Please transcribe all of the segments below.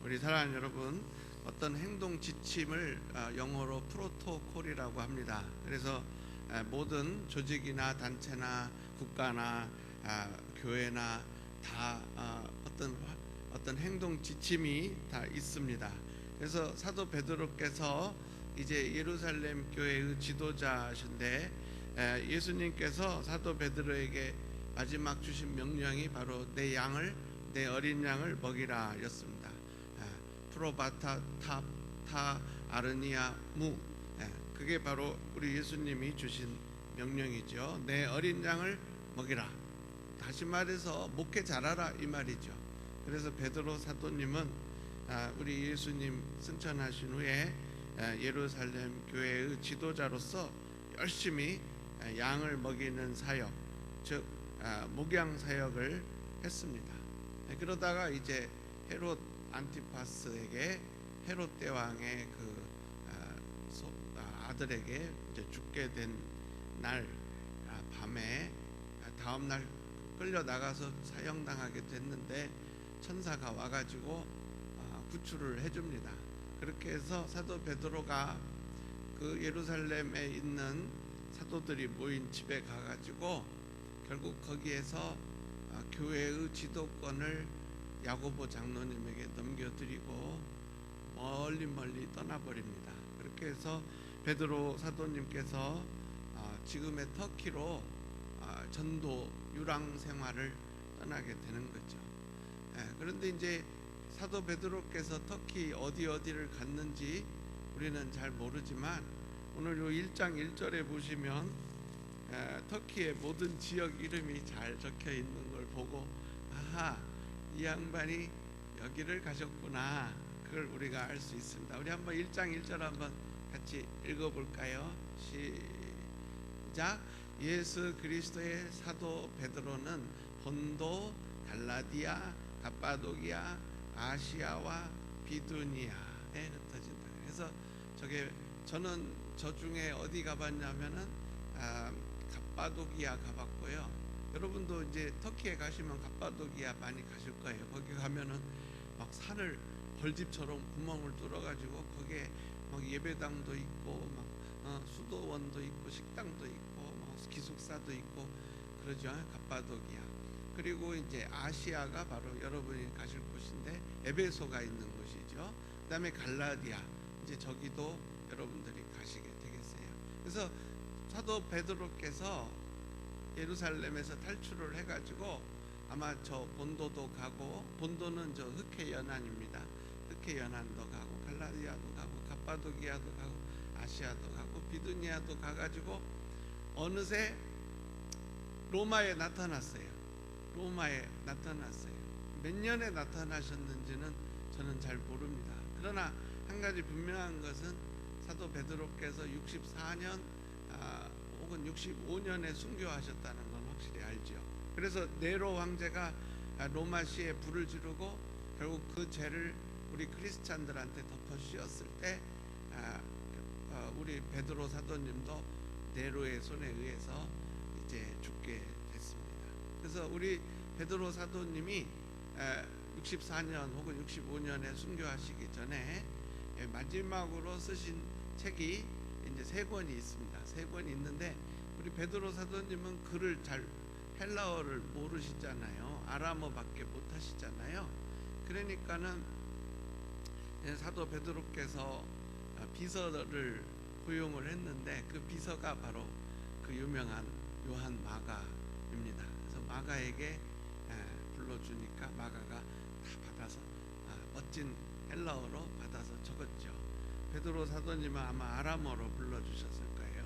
우리 사랑하는 여러분, 어떤 행동 지침을 영어로 프로토콜이라고 합니다. 그래서 모든 조직이나 단체나 국가나 교회나 다 어떤 행동 지침이 다 있습니다. 그래서 사도 베드로께서 이제 예루살렘 교회의 지도자신데 예수님께서 사도 베드로에게 마지막 주신 명령이 바로 내 어린 양을 먹이라 였습니다. 프로바타 타 아르니아 무, 그게 바로 우리 예수님이 주신 명령이죠. 내 어린 양을 먹이라. 다시 말해서 목회 잘하라 이 말이죠. 그래서 베드로 사도님은 우리 예수님 승천하신 후에 예루살렘 교회의 지도자로서 열심히 양을 먹이는 사역, 즉 목양 사역을 했습니다. 그러다가 이제 헤롯 안티파스에게 헤롯 대왕의 그 아들에게 이제 죽게 된 날 밤에 다음 날 끌려 나가서 사형당하게 됐는데 천사가 와가지고 구출을 해줍니다. 그렇게 해서 사도 베드로가 그 예루살렘에 있는 사도들이 모인 집에 가가지고 결국 거기에서 교회의 지도권을 야고보 장로님에게 넘겨드리고 멀리 떠나버립니다. 그렇게 해서 베드로 사도님께서 지금의 터키로 전도 유랑 생활을 떠나게 되는 거죠. 그런데 이제 사도 베드로께서 터키 어디를 갔는지 우리는 잘 모르지만 오늘 요 1장 1절에 보시면 터키의 모든 지역 이름이 잘 적혀 있는 걸 보고 아하, 이 양반이 여기를 가셨구나, 그걸 우리가 알 수 있습니다. 우리 한번 1장 1절 한번 같이 읽어볼까요? 시작. 예수 그리스도의 사도 베드로는 본도, 갈라디아, 갑바도기아, 아시아와 비두니아에 흩어진다. 그래서 저는 저 중에 어디 가봤냐면은 갑바도기아 가봤고요. 여러분도 이제 터키에 가시면 갑바도기아 많이 가실 거예요. 거기 가면은 막 산을 벌집처럼 구멍을 뚫어가지고 거기에 막 예배당도 있고 막 수도원도 있고 식당도 있고 뭐 기숙사도 있고 그러죠. 갑바도기아. 그리고 이제 아시아가 바로 여러분이 가실 곳인데 에베소가 있는 곳이죠. 그다음에 갈라디아, 이제 저기도 여러분들이 가시게 되겠어요. 그래서 사도 베드로께서 예루살렘에서 탈출을 해가지고 아마 저 본도도 가고, 본도는 저 흑해 연안입니다. 흑해 연안도 가고 갈라디아도 가고 갑바도기아도 가고 아시아도 가고 비두니아도 가가지고 어느새 로마에 나타났어요. 몇 년에 나타나셨는지는 저는 잘 모릅니다. 그러나 한 가지 분명한 것은 사도 베드로께서 64년 혹은 65년에 순교하셨다는 건 확실히 알죠. 그래서 네로 황제가 로마시에 불을 지르고 결국 그 죄를 우리 크리스찬들한테 덮어 씌웠을 때 우리 베드로 사도님도 네로의 손에 의해서 이제 죽게 됐습니다. 그래서 우리 베드로 사도님이 64년 혹은 65년에 순교하시기 전에 마지막으로 쓰신 책이 이제 3권이 있습니다. 3권이 있는데 우리 베드로 사도님은 글을 헬라어를 모르시잖아요. 아람어밖에 못하시잖아요. 그러니까는 사도 베드로께서 비서를 고용을 했는데 그 비서가 바로 그 유명한 요한 마가입니다. 그래서 마가에게 불러주니까 마가가 다 받아서 멋진 헬라어로 받아서 적었죠. 베드로 사도님은 아마 아람어로 불러주셨을 거예요.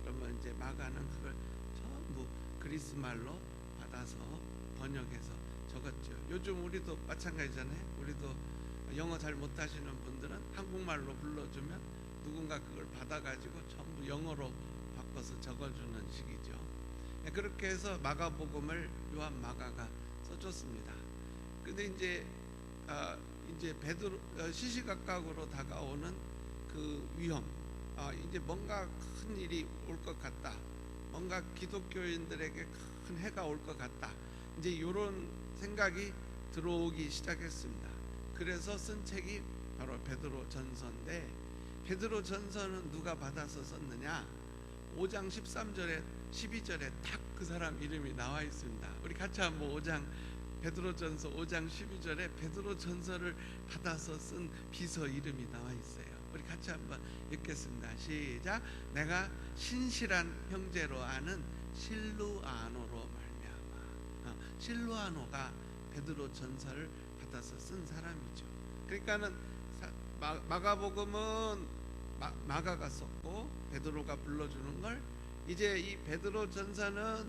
그러면 이제 마가는 그걸 전부 그리스 말로 받아서 번역해서 적었죠. 요즘 우리도 마찬가지잖아요. 우리도 영어 잘 못하시는 분들은 한국말로 불러주면 누군가 그걸 받아가지고 전부 영어로 바꿔서 적어주는 식이죠. 그렇게 해서 마가복음을 요한 마가가 써줬습니다. 근데 이제 베드로 시시각각으로 다가오는 그 위험, 이제 뭔가 큰 일이 올 것 같다, 뭔가 기독교인들에게 큰 해가 올 것 같다, 이제 이런 생각이 들어오기 시작했습니다. 그래서 쓴 책이 바로 베드로 전서인데, 베드로 전서는 누가 받아서 썼느냐? 5장 13절에 12절에 딱 그 사람 이름이 나와 있습니다. 우리 같이 한번 베드로 전서 5장 12절에 베드로 전서를 받아서 쓴 비서 이름이 나와 있어요. 우리 같이 한번 읽겠습니다. 시작. 내가 신실한 형제로 아는 실루아노로 말미암아. 실루아노가 베드로 전서를 받아서 쓴 사람이죠. 그러니까는 마가복음은 마가가 썼고 베드로가 불러주는 걸, 이제 이 베드로 전서는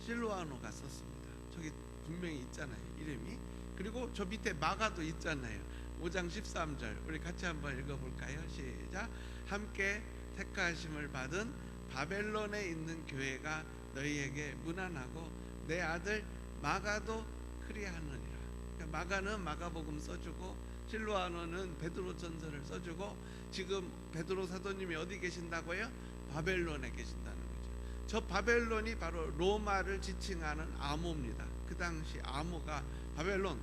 실루아노가 썼습니다. 저기 분명히 있잖아요, 이름이. 그리고 저 밑에 마가도 있잖아요. 5장 13절 우리 같이 한번 읽어볼까요? 시작. 함께 택하심을 받은 바벨론에 있는 교회가 너희에게 문안하고 내 아들 마가도 그리하느니라. 그러니까 마가는 마가복음 써주고 실루아노는 베드로 전서를 써주고, 지금 베드로 사도님이 어디 계신다고요? 바벨론에 계신다는 거죠. 저 바벨론이 바로 로마를 지칭하는 암호입니다. 그 당시 암호가 바벨론,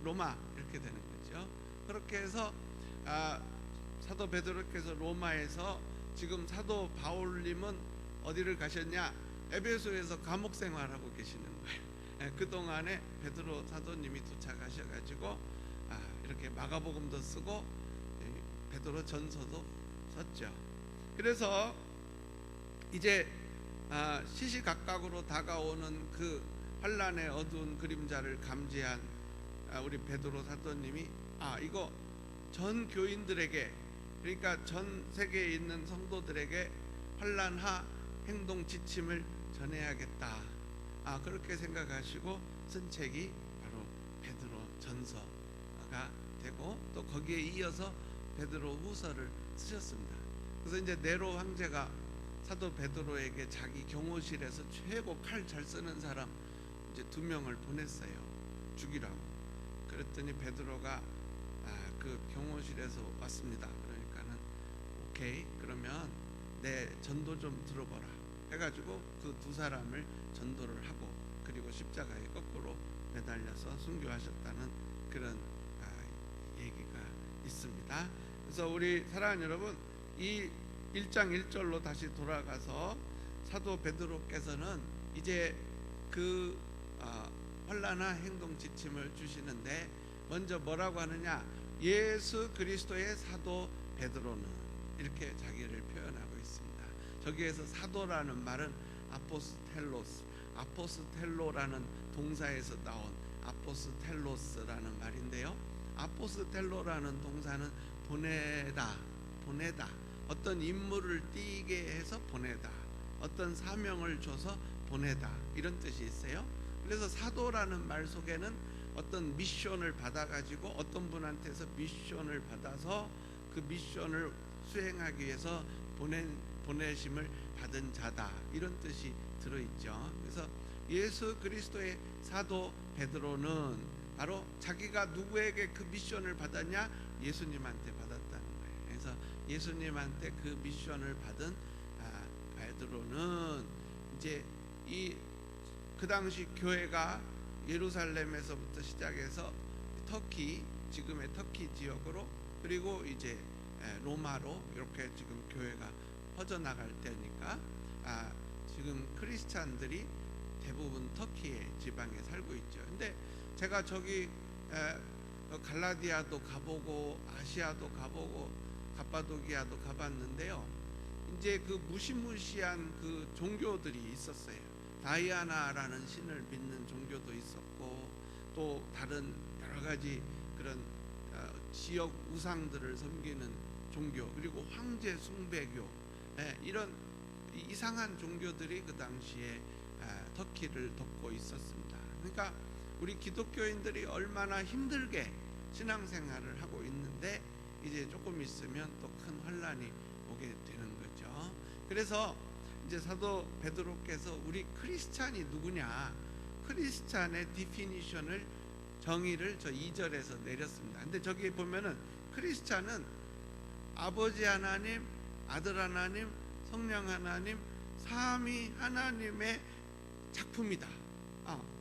로마 이렇게 되는 거죠. 그렇게 해서 사도 베드로께서 로마에서, 지금 사도 바울님은 어디를 가셨냐? 에베소에서 감옥 생활하고 계시는 거예요. 그 동안에 베드로 사도님이 도착하셔가지고 이렇게 마가복음도 쓰고 베드로 전서도 썼죠. 그래서 이제 시시각각으로 다가오는 그 환란의 어두운 그림자를 감지한 우리 베드로 사도님이 이거 전 교인들에게, 그러니까 전 세계에 있는 성도들에게 환란하 행동 지침을 전해야겠다. 그렇게 생각하시고 쓴 책이 바로 베드로 전서가 되고, 또 거기에 이어서 베드로 후서를 쓰셨습니다. 그래서 이제 네로 황제가 사도 베드로에게 자기 경호실에서 최고 칼 잘 쓰는 사람 이제 2명을 보냈어요, 죽이라고. 그랬더니 베드로가 그 경호실에서 왔습니다. 그러니까는 오케이, 그러면 내 전도 좀 들어보라 해가지고 그 2 사람을 전도를 하고, 그리고 십자가에 거꾸로 매달려서 순교하셨다는 그런 얘기가 있습니다. 그래서 우리 사랑하는 여러분, 이 1장 1절로 다시 돌아가서 사도 베드로께서는 이제 그 환난한 행동 지침을 주시는데, 먼저 뭐라고 하느냐? 예수 그리스도의 사도 베드로는, 이렇게 자기를 표현하고 있습니다. 저기에서 사도라는 말은 아포스텔로라는 동사에서 나온 아포스텔로스라는 말인데요, 아포스텔로라는 동사는 보내다, 어떤 임무를 띠게 해서 보내다, 어떤 사명을 줘서 보내다, 이런 뜻이 있어요. 그래서 사도라는 말 속에는 어떤 미션을 받아가지고 어떤 분한테서 미션을 받아서 그 미션을 수행하기 위해서 보내심을 받은 자다, 이런 뜻이 들어있죠. 그래서 예수 그리스도의 사도 베드로는 바로 자기가 누구에게 그 미션을 받았냐? 예수님한테 받았다는 거예요. 그래서 예수님한테 그 미션을 받은 베드로는 이제 그 당시 교회가 예루살렘에서부터 시작해서 터키, 지금의 터키 지역으로, 그리고 이제 로마로 이렇게 지금 교회가 퍼져나갈 때니까 지금 크리스찬들이 대부분 터키의 지방에 살고 있죠. 근데 제가 저기 갈라디아도 가보고 아시아도 가보고 갑바도기아도 가봤는데요, 이제 그 무시무시한 그 종교들이 있었어요. 다이아나라는 신을 믿는 종교도 있었고, 또 다른 여러 가지 그런 지역 우상들을 섬기는 종교, 그리고 황제 숭배교, 이런 이상한 종교들이 그 당시에 터키를 덮고 있었습니다. 그러니까 우리 기독교인들이 얼마나 힘들게 신앙생활을 하고 있는데, 이제 조금 있으면 또 큰 환란이 오게 되는 거죠. 그래서 이제 사도 베드로께서 우리 크리스찬이 누구냐, 크리스찬의 디피니션을, 정의를 저 2절에서 내렸습니다. 근데 저기 보면은 크리스찬은 아버지 하나님, 아들 하나님, 성령 하나님, 삼위 하나님의 작품이다.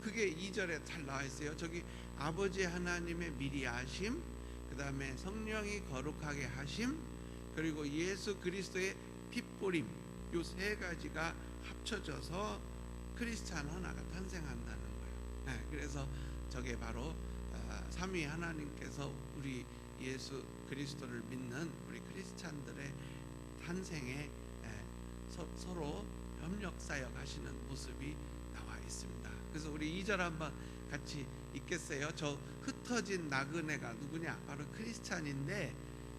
그게 2절에 잘 나와 있어요. 저기 아버지 하나님의 미리 아심, 그 다음에 성령이 거룩하게 하심, 그리고 예수 그리스도의 핏뿌림, 요 세 가지가 합쳐져서 크리스찬 하나가 탄생한다는 거예요. 그래서 저게 바로 삼위 하나님께서 우리 예수 그리스도를 믿는 우리 크리스찬들의 탄생에 서로 협력 사역하시는 모습이 나와 있습니다. 그래서 우리 2절 한번 같이 읽겠어요. 저 흩어진 나그네가 누구냐? 바로 크리스찬인데,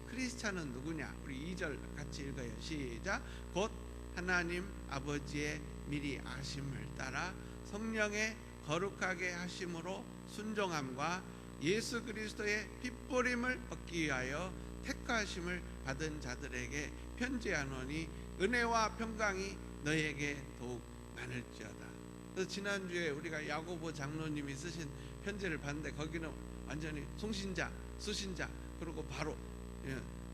크리스찬은 누구냐? 우리 2절 같이 읽어요. 시작. 곧 하나님 아버지의 미리 아심을 따라 성령의 거룩하게 하심으로 순종함과 예수 그리스도의 핏뿌림을 얻기 위하여 택하심을 받은 자들에게 편지하노니 은혜와 평강이 너에게 더욱 많을지어다. 그래서 지난주에 우리가 야고보 장로님이 쓰신 편지를 봤는데, 거기는 완전히 송신자, 수신자, 그리고 바로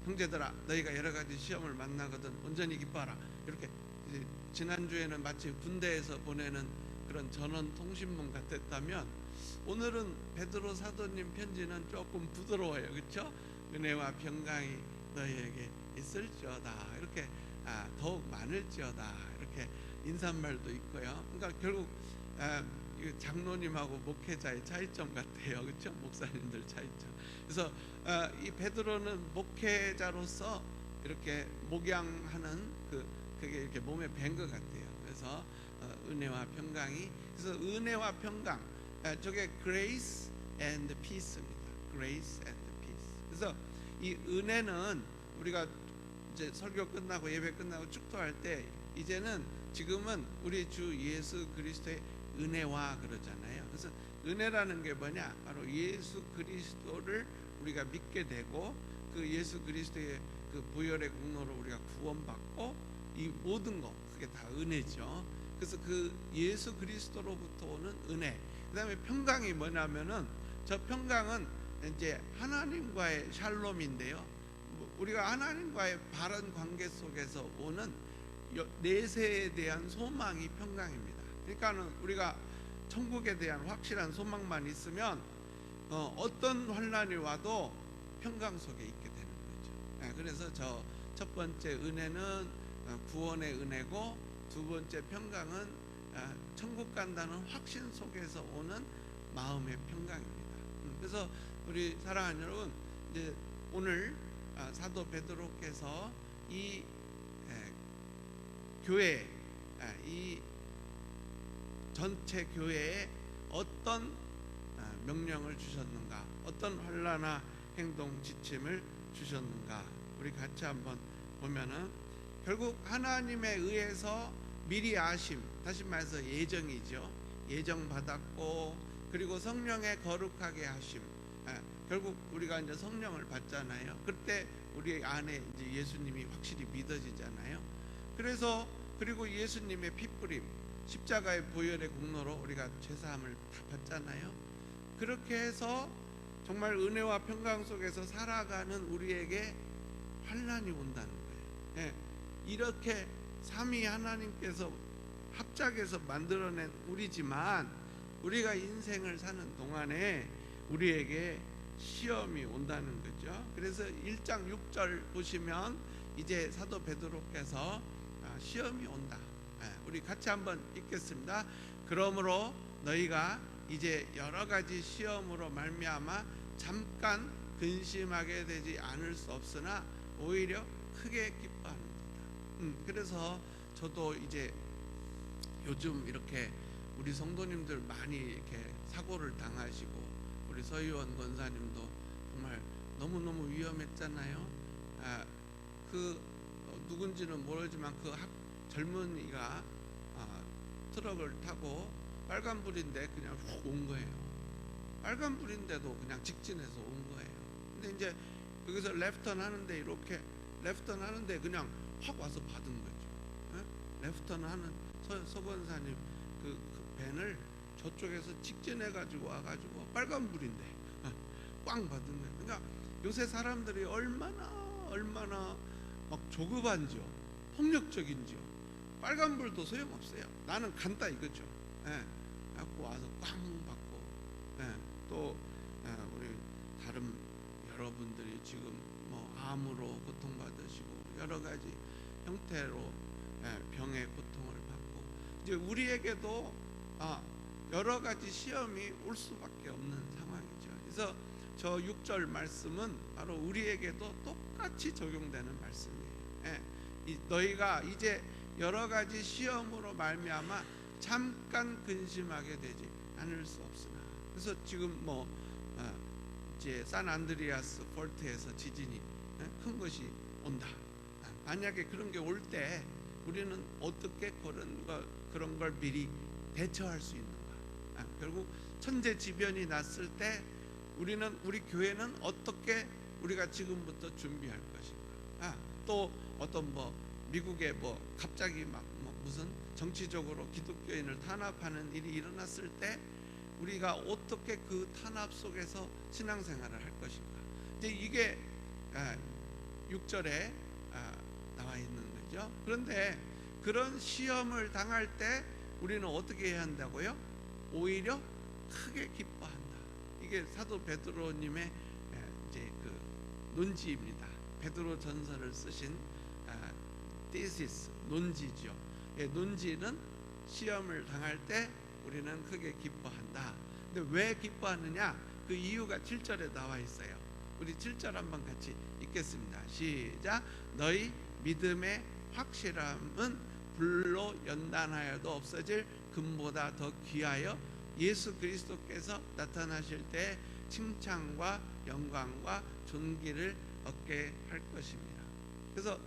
형제들아 너희가 여러 가지 시험을 만나거든 온전히 기뻐하라, 이렇게 지난주에는 마치 군대에서 보내는 그런 전원 통신문 같았다면, 오늘은 베드로 사도님 편지는 조금 부드러워요. 그렇죠? 은혜와 평강이 너희에게 있을지어다, 이렇게 더욱 많을지어다, 이렇게 인사말도 있고요. 그러니까 결국 장로님하고 목회자의 차이점 같아요. 그렇죠? 목사님들 차이점. 그래서 이 베드로는 목회자로서 이렇게 목양하는 그게 이렇게 몸에 밴 것 같아요. 그래서 은혜와 평강이, 그래서 은혜와 평강, 저게 grace and peace입니다. grace and peace. 그래서 이 은혜는 우리가 이제 설교 끝나고 예배 끝나고 축도할 때, 이제는 지금은 우리 주 예수 그리스도의 은혜와 그러잖아요. 그래서 은혜라는 게 뭐냐? 바로 예수 그리스도를 우리가 믿게 되고, 그 예수 그리스도의 그 보혈의 공로로 우리가 구원받고, 이 모든 거 그게 다 은혜죠. 그래서 그 예수 그리스도로부터 오는 은혜. 그다음에 평강이 뭐냐면은, 저 평강은 이제 하나님과의 샬롬인데요. 우리가 하나님과의 바른 관계 속에서 오는 내세에 대한 소망이 평강입니다. 그러니까는 우리가 천국에 대한 확실한 소망만 있으면 어떤 환난이 와도 평강 속에 있게 되는 거죠. 그래서 저 첫 번째 은혜는 구원의 은혜고, 두 번째 평강은 천국 간다는 확신 속에서 오는 마음의 평강입니다. 그래서 우리 사랑하는 여러분, 이제 오늘 사도 베드로께서 이 교회, 이 전체 교회에 어떤 명령을 주셨는가, 어떤 환난과 행동 지침을 주셨는가, 우리 같이 한번 보면은, 결국 하나님에 의해서 미리 아심, 다시 말해서 예정이죠. 예정 받았고, 그리고 성령의 거룩하게 하심. 결국 우리가 이제 성령을 받잖아요. 그때 우리 안에 이제 예수님이 확실히 믿어지잖아요. 그래서 그리고 예수님의 핏뿌림, 십자가의 보혈의 공로로 우리가 죄사함을 다 받잖아요. 그렇게 해서 정말 은혜와 평강 속에서 살아가는 우리에게 환난이 온다는 거예요. 이렇게 삼위 하나님께서 합작해서 만들어낸 우리지만, 우리가 인생을 사는 동안에 우리에게 시험이 온다는 거죠. 그래서 1장 6절 보시면 이제 사도 베드로께서 시험이 온다. 우리 같이 한번 읽겠습니다. 그러므로 너희가 이제 여러 가지 시험으로 말미암아 잠깐 근심하게 되지 않을 수 없으나 오히려 크게 기뻐합니다. 그래서 저도 이제 요즘 이렇게 우리 성도님들 많이 이렇게 사고를 당하시고, 우리 서희원 권사님도 정말 너무너무 위험했잖아요. 누군지는 모르지만 젊은이가 트럭을 타고 빨간불인데 그냥 훅 온 거예요. 빨간불인데도 그냥 직진해서 온 거예요. 근데 이제 여기서 레프턴 하는데, 이렇게 레프턴 하는데 그냥 확 와서 받은 거죠. 레프턴 하는 서 권사님 그 밴을 저쪽에서 직진해 가지고 와가지고 빨간불인데 꽝 받은 거예요. 그러니까 요새 사람들이 얼마나 막 조급한지요, 폭력적인지요. 빨간불도 소용없어요. 나는 간다 이거죠. 갖고 와서 꽝 받고, 예, 또 우리 다른 여러분들이 지금 뭐 암으로 고통받으시고 여러 가지 형태로 병의 고통을 받고, 이제 우리에게도 여러 가지 시험이 올 수밖에 없는 상황이죠. 그래서 저 6절 말씀은 바로 우리에게도 똑같이 적용되는 말씀이에요. 너희가 이제 여러 가지 시험으로 말미암아 잠깐 근심하게 되지 않을 수 없으나. 그래서 지금 뭐 이제 산안드레아스 폴트에서 지진이 큰 것이 온다. 만약에 그런 게 올 때 우리는 어떻게 그런 걸 미리 대처할 수 있는가? 결국 천재지변이 났을 때 우리 교회는 어떻게 우리가 지금부터 준비할 것인가? 또 어떤 미국에 갑자기 무슨 정치적으로 기독교인을 탄압하는 일이 일어났을 때 우리가 어떻게 그 탄압 속에서 신앙생활을 할 것인가? 이제 이게 6절에 나와 있는 거죠. 그런데 그런 시험을 당할 때 우리는 어떻게 해야 한다고요? 오히려 크게 기뻐한다. 이게 사도 베드로님의 이제 그 논지입니다. 베드로 전서를 쓰신 thesis, 논지죠. 논지는 시험을 당할 때 우리는 크게 기뻐한다. 근데 왜 기뻐하느냐? 그 이유가 7절에 나와 있어요. 우리 7절 한번 같이 읽겠습니다. 시작. 너희 믿음의 확실함은 불로 연단하여도 없어질 금보다 더 귀하여 예수 그리스도께서 나타나실 때 칭찬과 영광과 존귀를 얻게 할 것입니다. 그래서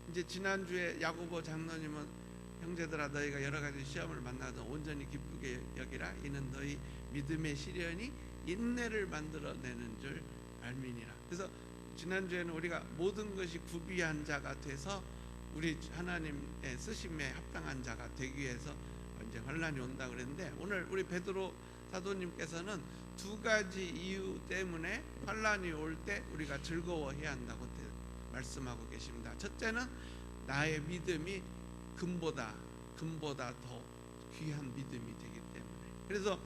이제 지난주에 야고보 장로님은 형제들아 너희가 여러 가지 시험을 만나도 온전히 기쁘게 여기라. 이는 너희 믿음의 시련이 인내를 만들어내는 줄 알미니라. 그래서 지난주에는 우리가 모든 것이 구비한 자가 돼서 우리 하나님의 쓰심에 합당한 자가 되기 위해서 이제 환란이 온다 그랬는데, 오늘 우리 베드로 사도님께서는 두 가지 이유 때문에 환란이 올 때 우리가 즐거워해야 한다고 말씀하고 계십니다. 첫째는 나의 믿음이 금보다 더 귀한 믿음이 되기 때문에. 그래서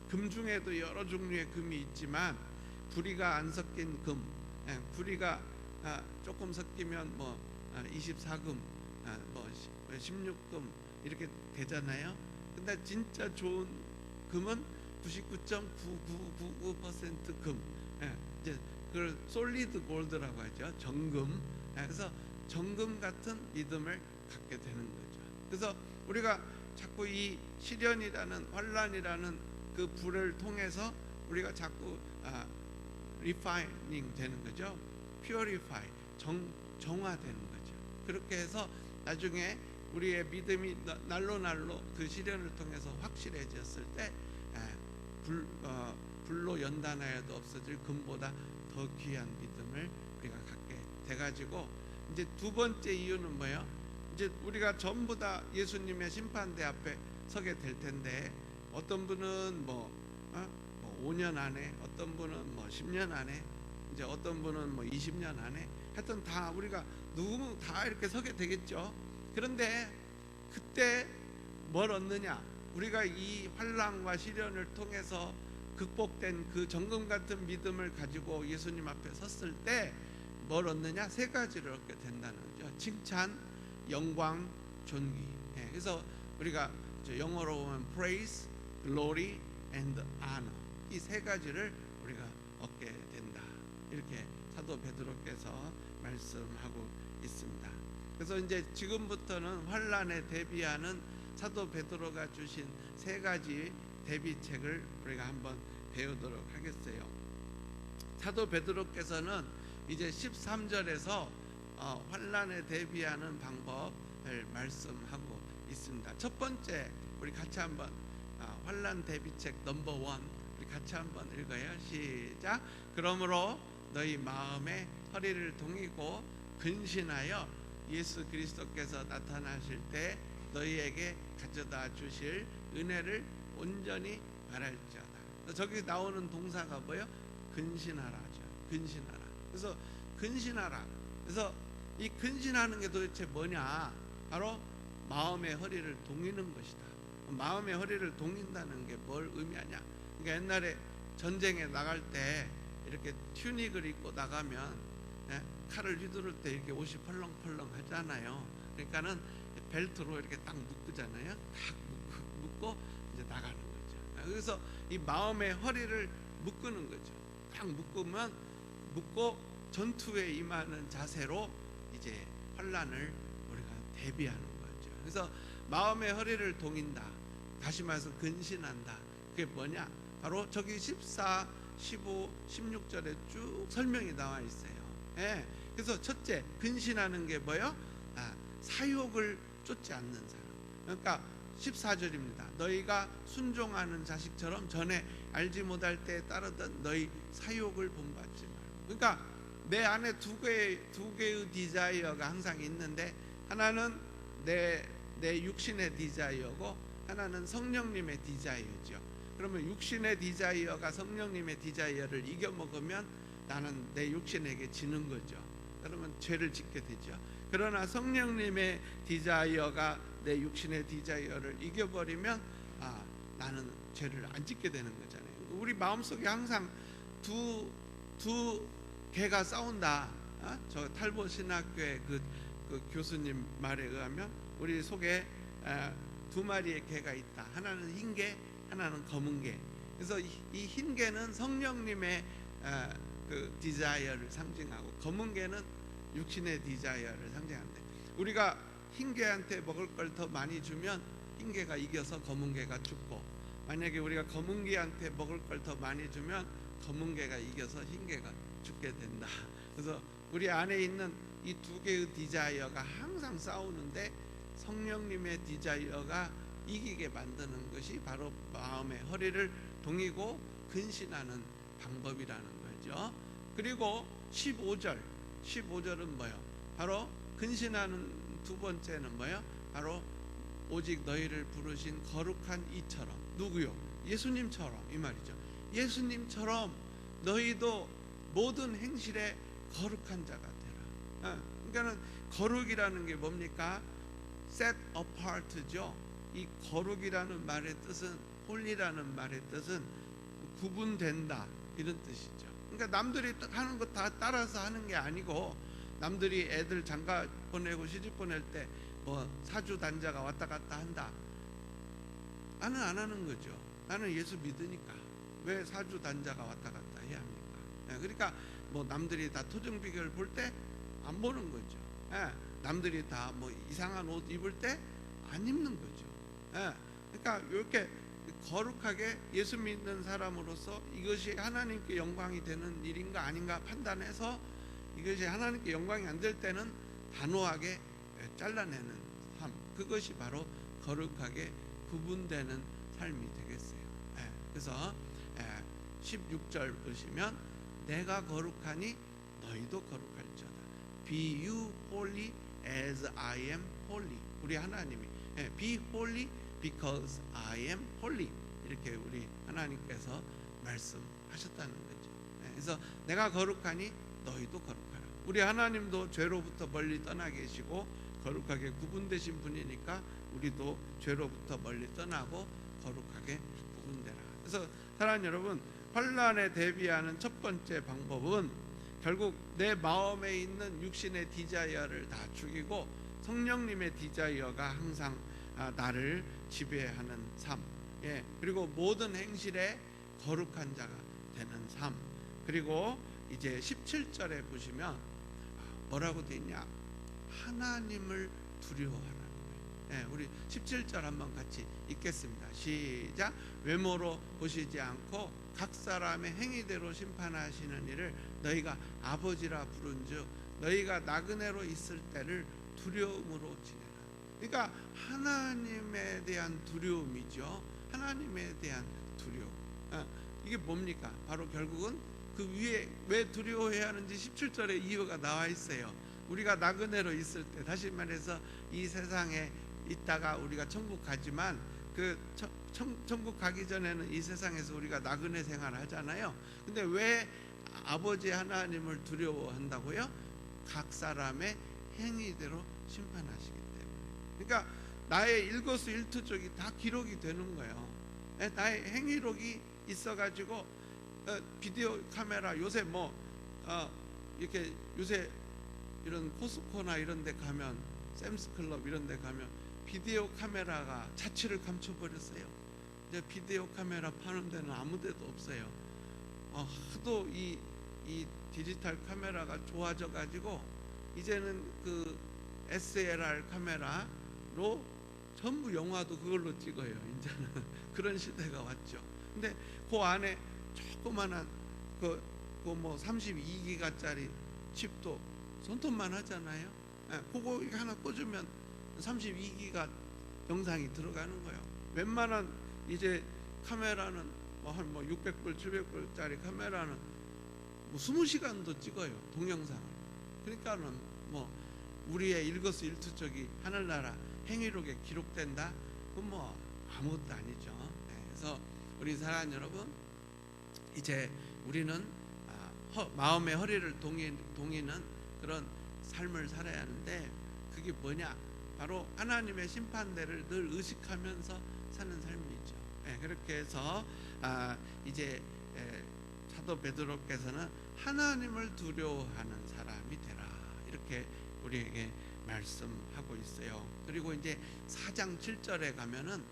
금 중에도 여러 종류의 금이 있지만 불이가 안 섞인 금, 불이가 조금 섞이면 24금, 16금 이렇게 되잖아요. 근데 진짜 좋은 금은 99.9999% 금, 이제 그걸 솔리드 골드라고 하죠. 정금. 그래서 정금 같은 믿음을 갖게 되는 거죠. 그래서 우리가 자꾸 이 시련이라는 환란이라는 그 불을 통해서 우리가 자꾸 리파이닝 되는 거죠. 퓨어리파이, 정화되는 거죠. 그렇게 해서 나중에 우리의 믿음이 날로 그 시련을 통해서 확실해졌을 때 불로 연단하여도 없어질 금보다 더 귀한 믿음을 우리가 갖게 돼가지고, 이제 두 번째 이유는 뭐예요? 이제 우리가 전부 다 예수님의 심판대 앞에 서게 될 텐데, 어떤 분은 5년 안에, 어떤 분은 10년 안에, 이제 어떤 분은 20년 안에, 하여튼 다 우리가 누구 다 이렇게 서게 되겠죠. 그런데 그때 뭘 얻느냐? 우리가 이 환난과 시련을 통해서 극복된 그 정금 같은 믿음을 가지고 예수님 앞에 섰을 때 뭘 얻느냐? 세 가지를 얻게 된다는 거죠. 칭찬, 영광, 존귀. 그래서 우리가 영어로 보면 praise, glory, and honor, 이 세 가지를 우리가 얻게 된다. 이렇게 사도 베드로께서 말씀하고 있습니다. 그래서 이제 지금부터는 환난에 대비하는 사도 베드로가 주신 세 가지 대비책을 우리가 한번 배우도록 하겠어요. 사도 베드로께서는 이제 13절에서 환난에 대비하는 방법을 말씀하고 있습니다. 첫 번째, 우리 같이 한번 환난 대비책 넘버 1 우리 같이 한번 읽어요. 시작. 그러므로 너희 마음에 허리를 동이고 근신하여 예수 그리스도께서 나타나실 때 너희에게 가져다 주실 은혜를 온전히 바랄지어다. 저기 나오는 동사가 뭐예요? 근신하라죠. 근신하라. 그래서 근신하라. 그래서 이 근신하는 게 도대체 뭐냐? 바로 마음의 허리를 동이는 것이다. 마음의 허리를 동인다는 게 뭘 의미하냐? 그러니까 옛날에 전쟁에 나갈 때 이렇게 튜닉을 입고 나가면 칼을 휘두를 때 이렇게 옷이 펄렁펄렁 하잖아요. 그러니까는 벨트로 이렇게 딱 묶잖아요. 딱 묶고 이제 나가는 거죠. 그래서 이 마음의 허리를 묶는 거죠. 딱 묶고 전투에 임하는 자세로 이제 환란을 우리가 대비하는 거죠. 그래서 마음의 허리를 동인다. 다시 말해서 근신한다. 그게 뭐냐? 바로 저기 14, 15, 16절에 쭉 설명이 나와 있어요. 예. 그래서 첫째, 근신하는 게 뭐예요? 사욕을 쫓지 않는 사람. 그러니까 14절입니다. 너희가 순종하는 자식처럼 전에 알지 못할 때에 따르던 너희 사욕을 본받지 말고. 그러니까 내 안에 두 개의 디자이어가 항상 있는데, 하나는 내 육신의 디자이어고 하나는 성령님의 디자이어죠. 그러면 육신의 디자이어가 성령님의 디자이어를 이겨먹으면 나는 내 육신에게 지는 거죠. 그러면 죄를 짓게 되죠. 그러나 성령님의 디자이어가 내 육신의 디자이어를 이겨버리면 나는 죄를 안 짓게 되는 거잖아요. 우리 마음속에 항상 두 개가 싸운다. 저 탈보 신학교의 그 교수님 말에 의하면 우리 속에 두 마리의 개가 있다. 하나는 흰 개, 하나는 검은 개. 그래서 이 흰 개는 성령님의 그 디자이어를 상징하고, 검은 개는 육신의 디자이어를 상징하는데, 우리가 흰 개한테 먹을 걸 더 많이 주면 흰 개가 이겨서 검은 개가 죽고, 만약에 우리가 검은 개한테 먹을 걸 더 많이 주면 검은 개가 이겨서 흰 개가 죽게 된다. 그래서 우리 안에 있는 이 두 개의 디자이어가 항상 싸우는데 성령님의 디자이어가 이기게 만드는 것이 바로 마음의 허리를 동이고 근신하는 방법이라는 거죠. 그리고 15절은 뭐예요? 바로 근신하는 두 번째는 뭐예요? 바로 오직 너희를 부르신 거룩한 이처럼. 누구요? 예수님처럼, 이 말이죠. 예수님처럼 너희도 모든 행실에 거룩한 자가 되라. 그러니까는 거룩이라는 게 뭡니까? set apart죠. 이 거룩이라는 말의 뜻은, 홀리라는 말의 뜻은 구분된다, 이런 뜻이죠. 그러니까 남들이 하는 거 다 따라서 하는 게 아니고, 남들이 애들 장가 보내고 시집 보낼 때 뭐 사주 단자가 왔다 갔다 한다. 나는 안 하는 거죠. 나는 예수 믿으니까 왜 사주 단자가 왔다 갔다 해야 합니까? 그러니까 뭐 남들이 다 토정 비결 볼 때 안 보는 거죠. 남들이 다 뭐 이상한 옷 입을 때 안 입는 거죠. 그러니까 이렇게 거룩하게 예수 믿는 사람으로서 이것이 하나님께 영광이 되는 일인가 아닌가 판단해서, 이것이 하나님께 영광이 안 될 때는 단호하게 잘라내는 삶, 그것이 바로 거룩하게 구분되는 삶이 되겠어요. 그래서 16절 보시면 내가 거룩하니 너희도 거룩할지어다. Be you holy as I am holy. 우리 하나님이 Be holy because I am holy, 이렇게 우리 하나님께서 말씀하셨다는 거죠. 그래서 내가 거룩하니 너희도 거룩하라. 우리 하나님도 죄로부터 멀리 떠나 계시고 거룩하게 구분되신 분이니까 우리도 죄로부터 멀리 떠나고 거룩하게 구분되라. 그래서 사랑하는 여러분, 환난에 대비하는 첫 번째 방법은 결국 내 마음에 있는 육신의 디자이어를 다 죽이고 성령님의 디자이어가 항상 나를 지배하는 삶, 그리고 모든 행실에 거룩한 자가 되는 삶. 그리고 이제 17절에 보시면 뭐라고 되어 있냐? 하나님을 두려워하라는 거예요. 우리 17절 한번 같이 읽겠습니다. 시작. 외모로 보시지 않고 각 사람의 행위대로 심판하시는 이를 너희가 아버지라 부른즉 너희가 나그네로 있을 때를 두려움으로 지내라. 그러니까 하나님에 대한 두려움이죠. 하나님에 대한 두려움. 이게 뭡니까? 바로 결국은 그 위에 왜 두려워해야 하는지 17절에 이유가 나와 있어요. 우리가 나그네로 있을 때, 다시 말해서 이 세상에 있다가 우리가 천국 가지만 그 천국 가기 전에는 이 세상에서 우리가 나그네 생활을 하잖아요. 근데 왜 아버지 하나님을 두려워한다고요? 각 사람의 행위대로 심판하시기 때문에. 그러니까 나의 일거수일투족이 다 기록이 되는 거예요. 나의 행위록이 있어가지고 비디오 카메라 요새 이렇게 요새 이런 코스코나 이런 데 가면 샘스클럽 이런 데 가면 비디오 카메라가 자취를 감춰버렸어요. 이제 비디오 카메라 파는 데는 아무 데도 없어요. 하도 이 디지털 카메라가 좋아져 가지고 이제는 그 SLR 카메라로 전부 영화도 그걸로 찍어요. 이제는 그런 시대가 왔죠. 근데 그 안에 조그만한 그 32기가짜리 칩도 손톱만 하잖아요. 그거 하나 꽂으면 32기가 영상이 들어가는 거예요. 웬만한 이제 카메라는 한 600불, 700불짜리 카메라는 20시간도 찍어요, 동영상을. 그러니까는 우리의 일거수일투족이 하늘나라 행위록에 기록된다? 그건 아무것도 아니죠. 그래서 우리 사랑하는 여러분, 이제 우리는 마음의 허리를 동이는 그런 삶을 살아야 하는데, 그게 뭐냐? 바로 하나님의 심판대를 늘 의식하면서 사는 삶이죠. 그렇게 해서 이제 사도 베드로께서는 하나님을 두려워하는 사람이 되라, 이렇게 우리에게 말씀하고 있어요. 그리고 이제 4장 7절에 가면은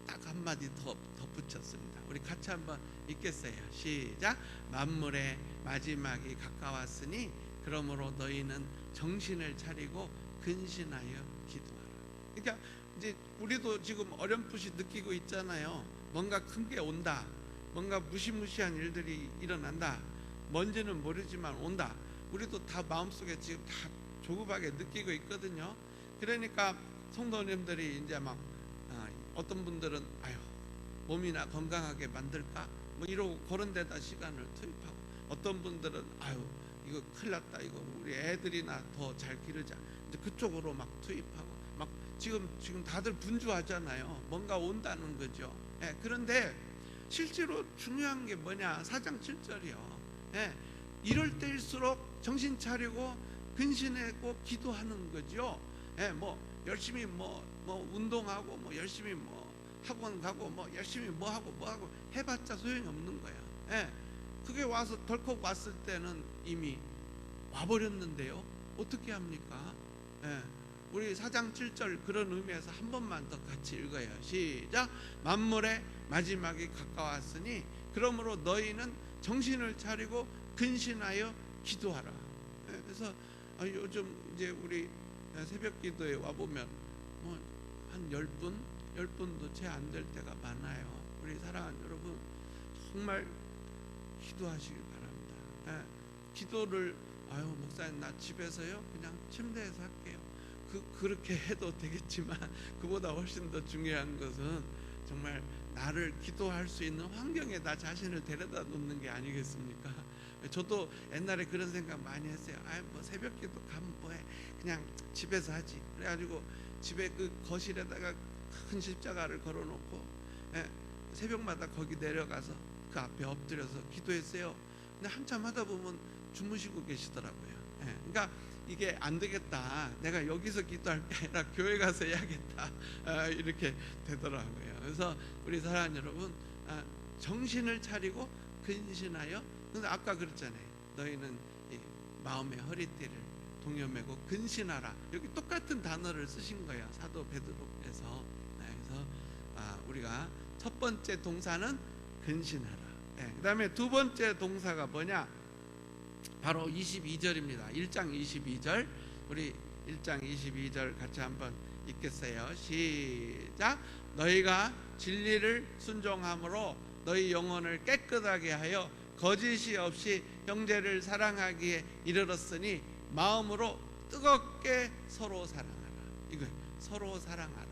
딱 한마디 더 덧붙였습니다. 우리 같이 한번 읽겠어요. 시작. 만물의 마지막이 가까웠으니 그러므로 너희는 정신을 차리고 근신하여 기도하라. 그러니까 이제 우리도 지금 어렴풋이 느끼고 있잖아요. 뭔가 큰 게 온다, 뭔가 무시무시한 일들이 일어난다, 뭔지는 모르지만 온다. 우리도 다 마음속에 지금 다 조급하게 느끼고 있거든요. 그러니까 성도님들이 이제 어떤 분들은 몸이나 건강하게 만들까 이러고 그런 데다 시간을 투입하고, 어떤 분들은 이거 큰일 났다, 이거 우리 애들이나 더 잘 기르자, 이제 그쪽으로 투입하고 지금 다들 분주하잖아요. 뭔가 온다는 거죠. 그런데 실제로 중요한 게 뭐냐? 4장 7절이요. 이럴 때일수록 정신 차리고 근신하고 기도하는 거죠. 열심히 운동하고 열심히 학원 가고 열심히 하고 해봤자 소용이 없는 거야. 그게 와서 덜컥 왔을 때는 이미 와버렸는데요. 어떻게 합니까? 우리 4장 7절 그런 의미에서 한 번만 더 같이 읽어요. 시작. 만물의 마지막이 가까웠으니 그러므로 너희는 정신을 차리고 근신하여 기도하라. 그래서 요즘 이제 우리 새벽 기도에 와보면 한 10분도 채 안 될 때가 많아요. 우리 사랑하는 여러분, 정말 기도하시길 바랍니다. 기도를 목사님 나 집에서요 그냥 침대에서 할게요. 그렇게 해도 되겠지만 그보다 훨씬 더 중요한 것은 정말 나를 기도할 수 있는 환경에 나 자신을 데려다 놓는 게 아니겠습니까? 저도 옛날에 그런 생각 많이 했어요. 새벽기도 가면 뭐해, 그냥 집에서 하지. 그래가지고 집에 그 거실에다가 큰 십자가를 걸어놓고 새벽마다 거기 내려가서 그 앞에 엎드려서 기도했어요. 근데 한참 하다 보면 주무시고 계시더라고요. 그러니까 이게 안 되겠다, 내가 여기서 기도할 게 아니라 교회 가서 해야겠다, 이렇게 되더라고요. 그래서 우리 사랑하는 여러분, 정신을 차리고 근신하여, 근데 아까 그랬잖아요. 너희는 이 마음의 허리띠를 동여매고 근신하라. 여기 똑같은 단어를 쓰신 거예요, 사도 베드로께서. 그래서 우리가 첫 번째 동사는 근신하라. 그 다음에 두 번째 동사가 뭐냐? 바로 22절입니다. 1장 22절. 우리 1장 22절 같이 한번 읽겠어요. 시작. 너희가 진리를 순종함으로 너희 영혼을 깨끗하게 하여 거짓이 없이 형제를 사랑하기에 이르렀으니 마음으로 뜨겁게 서로 사랑하라. 이거 서로 사랑하라.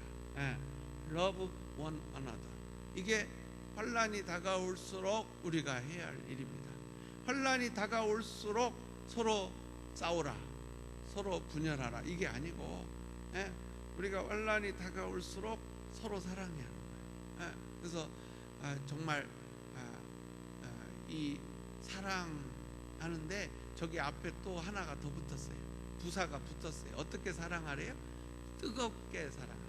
Love one another. 이게 환난이 다가올수록 우리가 해야 할 일입니다. 환난이 다가올수록 서로 싸우라, 서로 분열하라, 이게 아니고 우리가 환난이 다가올수록 서로 사랑해야 하는 거예요. 그래서 정말 이 사랑하는데 저기 앞에 또 하나가 더 붙었어요. 부사가 붙었어요. 어떻게 사랑하래요? 뜨겁게 사랑하래요.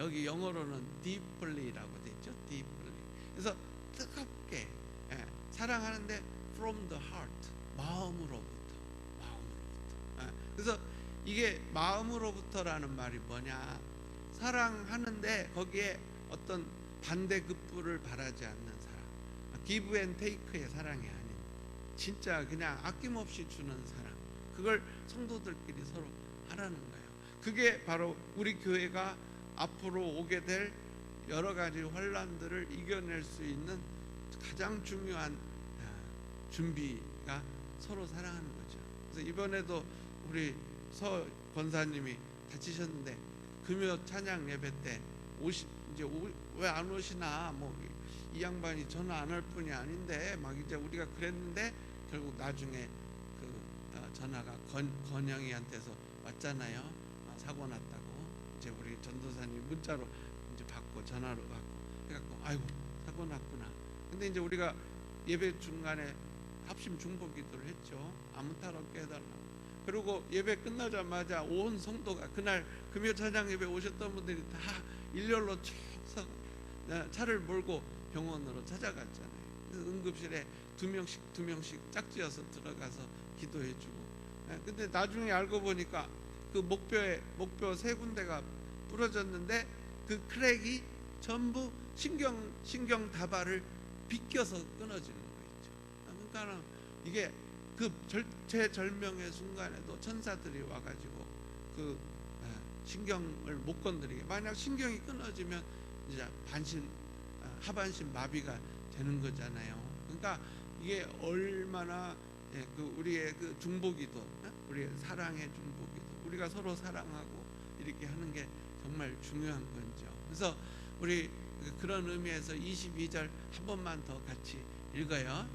여기 영어로는 deeply라고 돼 있죠. deeply. 그래서 뜨겁게 사랑하는데 from the heart, 마음으로부터. 그래서 이게 마음으로부터라는 말이 뭐냐? 사랑하는데 거기에 어떤 반대급부를 바라지 않는 사랑, give and take의 사랑이 아닌 진짜 그냥 아낌없이 주는 사랑, 그걸 성도들끼리 서로 하라는 거예요. 그게 바로 우리 교회가 앞으로 오게 될 여러 가지 환란들을 이겨낼 수 있는 가장 중요한 준비가 서로 사랑하는 거죠. 그래서 이번에도 우리 서 권사님이 다치셨는데 금요 찬양 예배 때 이제 왜 안 오시나, 뭐 이 양반이 전화 안 할 뿐이 아닌데 막 이제 우리가 그랬는데 결국 나중에 그 전화가 건영이한테서 왔잖아요. 사고 났다고. 이제 우리 전도사님 문자로 이제 받고 전화로 받고 해갖고 아이고 사고 났구나. 근데 이제 우리가 예배 중간에 합심 중보기도를 했죠. 아무 탈 없게 해달라고. 그리고 예배 끝나자마자 온 성도가 그날 금요 찬양 예배 오셨던 분들이 다 일렬로 쭉 차를 몰고 병원으로 찾아갔잖아요. 그래서 응급실에 두 명씩 짝지어서 들어가서 기도해주고. 근데 나중에 알고 보니까 그 목뼈 세 군데가 부러졌는데 그 크랙이 전부 신경 다발을 비껴서 끊어지는 거 있죠. 그러니까는 이게 그 절체절명의 순간에도 천사들이 와가지고 그 신경을 못 건드리게, 만약 신경이 끊어지면 이제 하반신 마비가 되는 거잖아요. 그러니까 이게 얼마나 그 우리의 그 중보기도, 우리의 사랑의 중보기도, 우리가 서로 사랑하고 이렇게 하는 게 정말 중요한 거죠. 그래서 우리 그런 의미에서 22절 한 번만 더 같이 읽어요.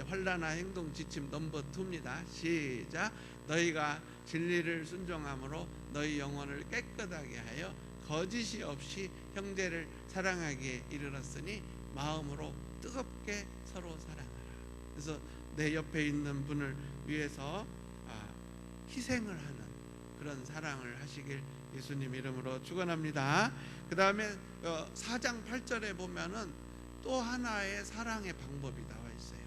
환난과 행동 지침 넘버 2입니다. 시작. 너희가 진리를 순종함으로 너희 영혼을 깨끗하게 하여 거짓이 없이 형제를 사랑하기에 이르렀으니 마음으로 뜨겁게 서로 사랑하라. 그래서 내 옆에 있는 분을 위해서 희생을 하는 그런 사랑을 하시길 예수님 이름으로 축원합니다. 그 다음에 4장 8절에 보면은 또 하나의 사랑의 방법이 나와 있어요.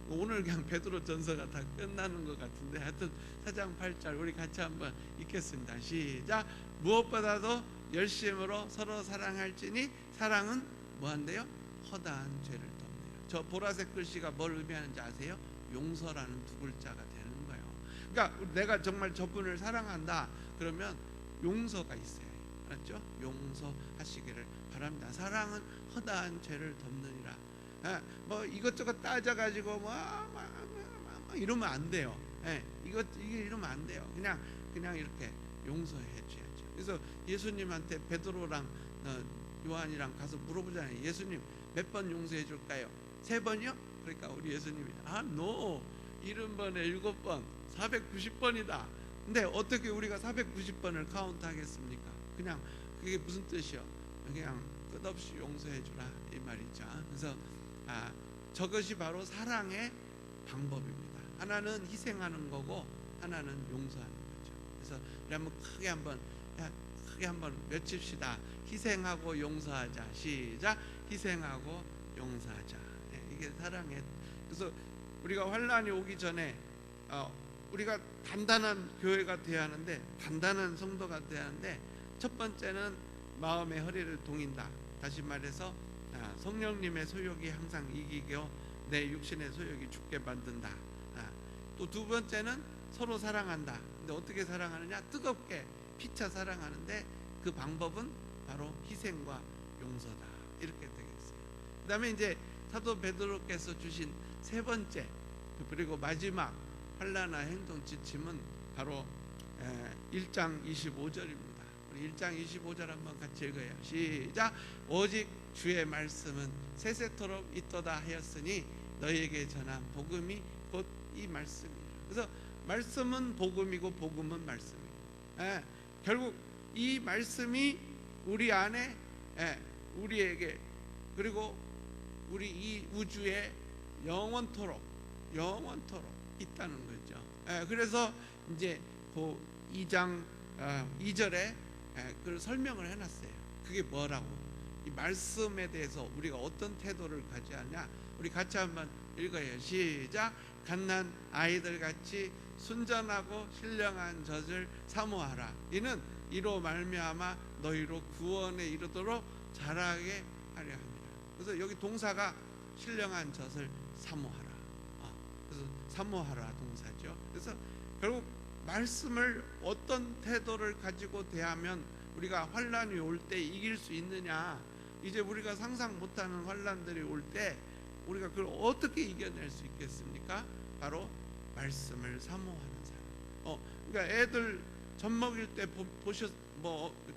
오늘 그냥 베드로 전서가 다 끝나는 것 같은데 하여튼 4장 8절 우리 같이 한번 읽겠습니다. 시작. 무엇보다도 열심으로 서로 사랑할지니 사랑은 뭐한대요? 허다한 죄를 덮네요. 저 보라색 글씨가 뭘 의미하는지 아세요? 용서라는 두 글자가 되는 거예요. 그러니까 내가 정말 저분을 사랑한다 그러면 용서가 있어요. 알았죠? 용서하시기를 바랍니다. 사랑은 허다한 죄를 덮느니라. 뭐 이것저것 따져가지고 뭐 이러면 안 돼요. 이게 이러면 안 돼요. 그냥 이렇게 용서해 줘야죠. 그래서 예수님한테 베드로랑 요한이랑 가서 물어보잖아요. 예수님 몇 번 용서해 줄까요? 3번이요? 그러니까 우리 예수님이 no 70번에 7번 490번이다. 근데 어떻게 우리가 490번을 카운트 하겠습니까? 그냥 그게 무슨 뜻이요? 그냥 끝없이 용서해 주라 이 말이죠. 그래서 저것이 바로 사랑의 방법입니다. 하나는 희생하는 거고 하나는 용서하는 거죠. 그래서 우리 한번 크게 한번 외칩시다. 희생하고 용서하자. 시작. 희생하고 용서하자. 이게 사랑의. 그래서 우리가 환난이 오기 전에 우리가 단단한 교회가 되어야 하는데, 단단한 성도가 되어야 하는데, 첫 번째는 마음의 허리를 동인다. 다시 말해서 성령님의 소욕이 항상 이기고 내 육신의 소욕이 죽게 만든다. 또 두 번째는 서로 사랑한다. 근데 어떻게 사랑하느냐? 뜨겁게 피차 사랑하는데 그 방법은 바로 희생과 용서다. 이렇게 되겠어요. 그 다음에 이제 사도 베드로께서 주신 세 번째 그리고 마지막 환난과 행동 지침은 바로 1장 25절입니다. 우리 1장 25절 한번 같이 읽어요. 시작. 오직 주의 말씀은 세세토록 있도다 하였으니 너희에게 전한 복음이 곧 이 말씀이라. 그래서 말씀은 복음이고 복음은 말씀이에요. 결국 이 말씀이 우리 안에 우리에게 그리고 우리 이 우주에 영원토록 있다는 거죠. 그래서 이제 그 2장 2절에 그걸 설명을 해놨어요. 그게 뭐라고? 이 말씀에 대해서 우리가 어떤 태도를 가져야하냐? 우리 같이 한번 읽어요. 시작. 갓난 아이들 같이 순전하고 신령한 젖을 사모하라. 이는 이로 말미암아 너희로 구원에 이르도록 자라게 하려 합니다. 그래서 여기 동사가 신령한 젖을 사모하라. 그래서 사모하라 동사죠. 그래서 결국 말씀을 어떤 태도를 가지고 대하면 우리가 환란이 올 때 이길 수 있느냐. 이제 우리가 상상 못하는 환란들이 올 때 우리가 그걸 어떻게 이겨낼 수 있겠습니까? 바로 말씀을 사모하는 사람. 그러니까 애들 젖 먹일 때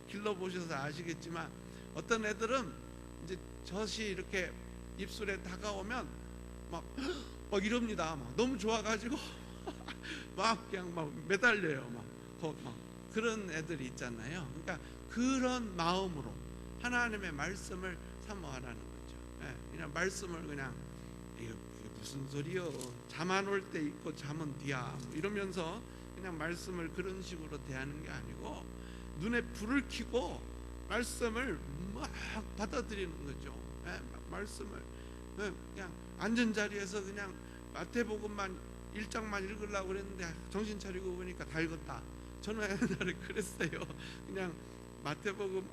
길러 보셔서 아시겠지만 어떤 애들은 이제 젖이 이렇게 입술에 다가오면 막 이럽니다. 막 너무 좋아가지고 막 그냥 막 매달려요. 막 그런 애들이 있잖아요. 그러니까 그런 마음으로 하나님의 말씀을 사모하라는 거죠. 그냥 말씀을 그냥 이게 무슨 소리요? 잠 안 올 때 있고 잠은 뒤야 이러면서 그냥 말씀을 그런 식으로 대하는 게 아니고 눈에 불을 켜고 말씀을 막 받아들이는 거죠. 말씀을 그냥 앉은 자리에서 그냥 마태복음만 1장만 읽으려고 그랬는데 정신 차리고 보니까 다 읽었다. 저는 옛날에 그랬어요. 그냥 마태복음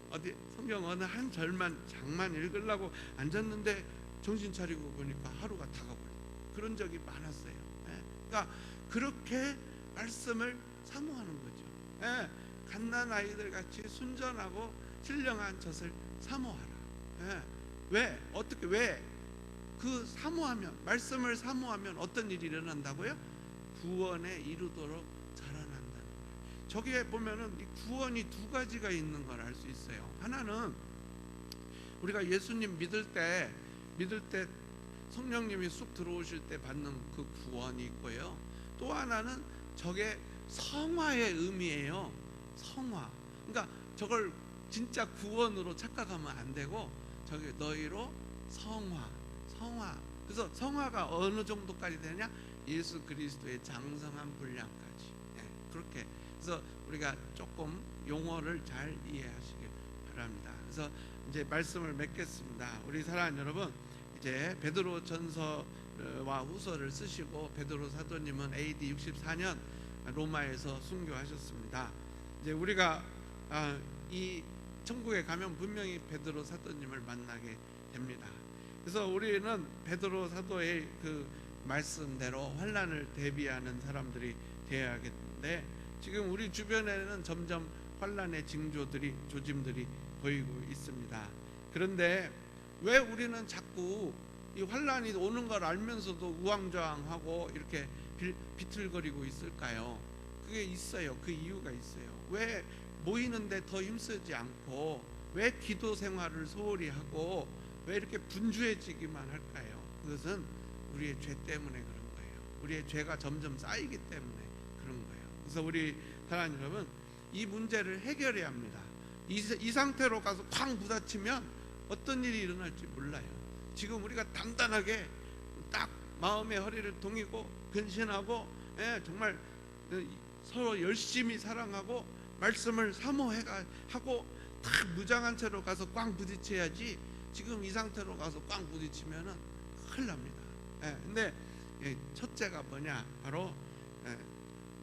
성경 어느 한 장만 읽으려고 앉았는데 정신 차리고 보니까 하루가 다 가버려. 그런 적이 많았어요. 그러니까 그렇게 말씀을 사모하는 거죠. 갓난 아이들 같이 순전하고 신령한 젖을 사모하라. 왜? 어떻게? 왜? 그 사모하면, 말씀을 사모하면 어떤 일이 일어난다고요? 구원에 이르도록 자라난다는 거예요. 저기에 보면은 이 구원이 두 가지가 있는 걸 알 수 있어요. 하나는 우리가 예수님 믿을 때 성령님이 쑥 들어오실 때 받는 그 구원이 있고요. 또 하나는 저게 성화의 의미예요. 성화. 그러니까 저걸 진짜 구원으로 착각하면 안 되고 저게 너희로 성화. 그래서 성화가 어느 정도까지 되냐? 예수 그리스도의 장성한 분량까지. 그렇게. 그래서 우리가 조금 용어를 잘 이해하시길 바랍니다. 그래서 이제 말씀을 맺겠습니다. 우리 사랑하는 여러분, 이제 베드로 전서와 후서를 쓰시고 베드로 사도님은 AD 64년 로마에서 순교하셨습니다. 이제 우리가 이 천국에 가면 분명히 베드로 사도님을 만나게 됩니다. 그래서 우리는 베드로 사도의 그 말씀대로 환난을 대비하는 사람들이 되어야겠는데 지금 우리 주변에는 점점 환난의 조짐들이 보이고 있습니다. 그런데 왜 우리는 자꾸 이 환난이 오는 걸 알면서도 우왕좌왕하고 이렇게 비틀거리고 있을까요? 그게 있어요. 그 이유가 있어요. 왜 모이는데 더 힘쓰지 않고 왜 기도 생활을 소홀히 하고 왜 이렇게 분주해지기만 할까요? 그것은 우리의 죄 때문에 그런 거예요. 우리의 죄가 점점 쌓이기 때문에 그런 거예요. 그래서 우리 사랑하는 여러분, 이 문제를 해결해야 합니다. 이 상태로 가서 쾅 부딪히면 어떤 일이 일어날지 몰라요. 지금 우리가 단단하게 딱 마음의 허리를 동이고 근신하고 정말 서로 열심히 사랑하고 말씀을 사모하고 딱 무장한 채로 가서 꽝 부딪혀야지. 지금 이 상태로 가서 꽝 부딪히면은 큰일 납니다. 근데 첫째가 뭐냐? 바로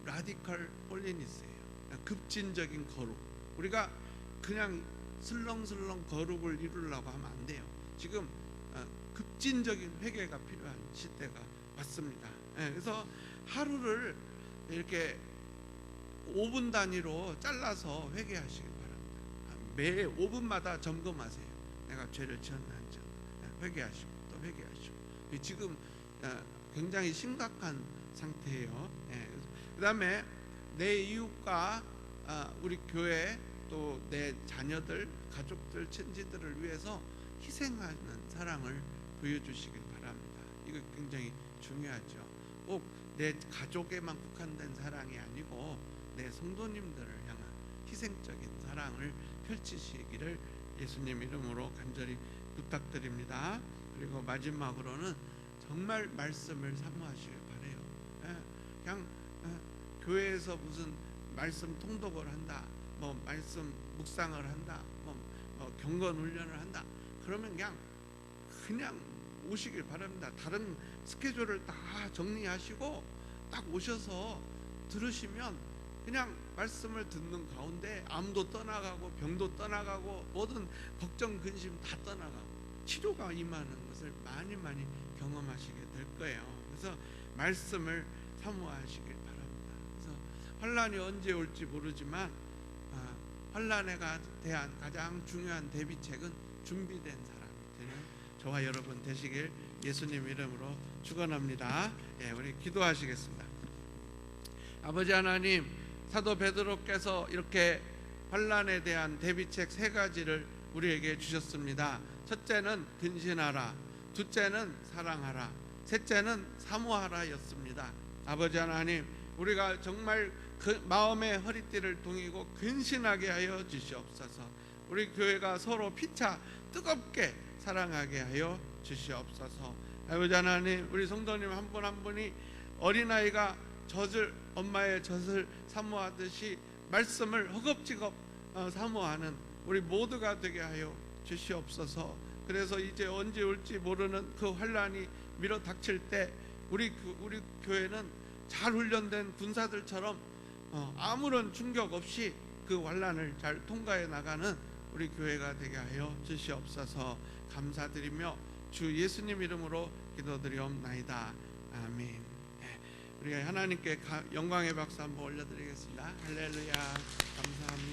라디컬 홀리니스예요. 급진적인 거룩. 우리가 그냥 슬렁슬렁 거룩을 이루려고 하면 안 돼요. 지금 급진적인 회개가 필요한 시대가 왔습니다. 그래서 하루를 이렇게 5분 단위로 잘라서 회개하시기 바랍니다. 매 5분마다 점검하세요. 내가 죄를 지었나 안 지었나. 회개하시고 또 회개하시고. 지금 굉장히 심각한 상태예요. 그 다음에 내 이웃과 우리 교회 또 내 자녀들, 가족들, 친지들을 위해서 희생하는 사랑을 보여주시길 바랍니다. 이거 굉장히 중요하죠. 꼭 내 가족에만 국한된 사랑이 아니고 내 성도님들을 향한 희생적인 사랑을 펼치시기를 예수님 이름으로 간절히 부탁드립니다. 그리고 마지막으로는 정말 말씀을 사모하시길 바래요. 그냥 교회에서 무슨 말씀 통독을 한다, 뭐 말씀 묵상을 한다, 뭐 경건 훈련을 한다. 그러면 그냥 오시길 바랍니다. 다른 스케줄을 다 정리하시고 딱 오셔서 들으시면 그냥 말씀을 듣는 가운데 암도 떠나가고 병도 떠나가고 모든 걱정 근심 다 떠나가고 치료가 임하는 것을 많이 경험하시게 될 거예요. 그래서 말씀을 사모하시길 바랍니다. 그래서 환란이 언제 올지 모르지만 환란에 대한 가장 중요한 대비책은 준비된 사람이 되는 저와 여러분 되시길 예수님 이름으로 축원합니다. 우리 기도하시겠습니다. 아버지 하나님, 사도 베드로께서 이렇게 환란에 대한 대비책 3가지를 우리에게 주셨습니다. 첫째는 근신하라, 둘째는 사랑하라, 셋째는 사모하라 였습니다. 아버지 하나님, 우리가 정말 그 마음의 허리띠를 동이고 근신하게 하여 주시옵소서. 우리 교회가 서로 피차 뜨겁게 사랑하게 하여 주시옵소서. 아버지 하나님, 우리 성도님 한 분 한 분이 어린아이가 엄마의 젖을 사모하듯이 말씀을 허겁지겁 사모하는 우리 모두가 되게 하여 주시옵소서. 그래서 이제 언제 올지 모르는 그 환란이 밀어 닥칠 때 우리 교회는 잘 훈련된 군사들처럼 아무런 충격 없이 그 환란을 잘 통과해 나가는 우리 교회가 되게 하여 주시옵소서. 감사드리며 주 예수님 이름으로 기도드리옵나이다. 아멘. 우리가 하나님께 영광의 박수 한번 올려드리겠습니다. 할렐루야. 감사합니다.